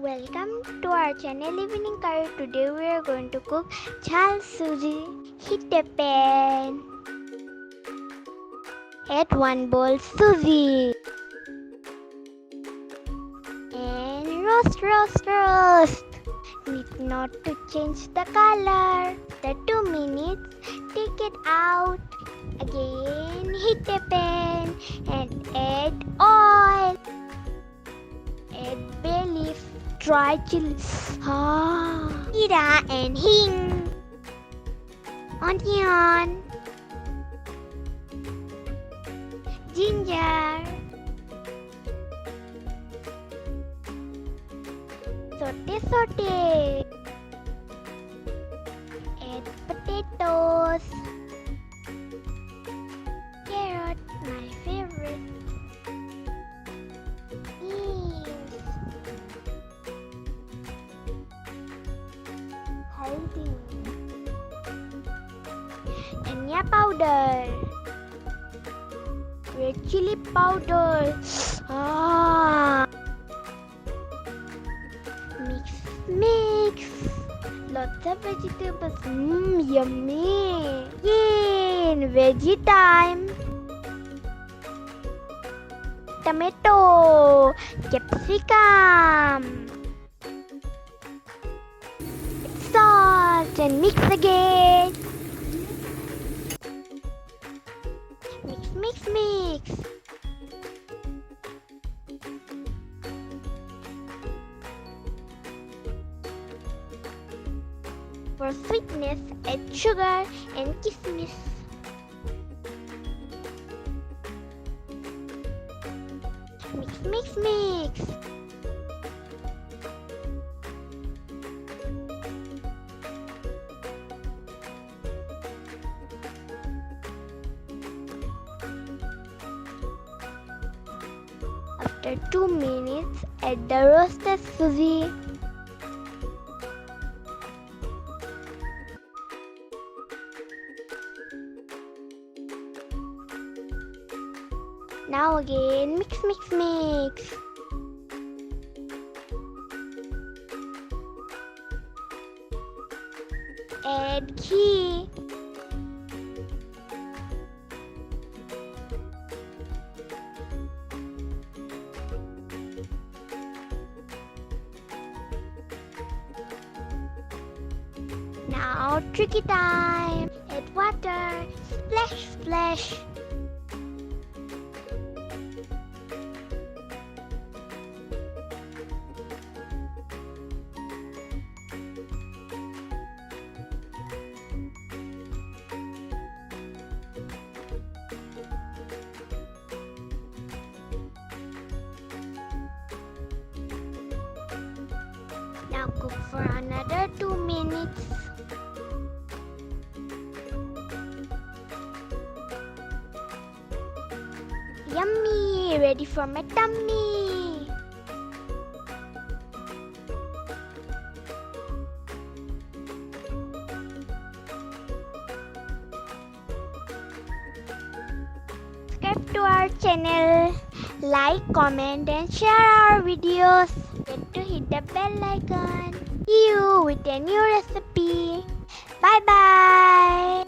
Welcome to our channel Evening Curry. Today we are going to cook jhal suji. Heat a pan. Add 1 bowl suji. And roast. Need not to change the color. After 2 minutes, take it out. Again heat a pan and add oil. Add bay leaf, dry chilies, jeera and hing, onion, ginger, saute, add potatoes, carrot, my favorite, beans, haldi, dhania powder, red chili powder. Mix. Lots of vegetables. Yummy. Again, veggie time. Tomato, capsicum, salt and mix again. Mix. For sweetness, add sugar and kismis. Mix. After 2 minutes, add the roasted suji. Now again, mix. Add ghee. Now tricky time. Add water. Splash. Now cook for another 2 minutes. Yummy! Ready for my tummy! Subscribe to our channel, like, comment and share our videos. Get to hit the bell icon. See you with a new recipe. Bye bye.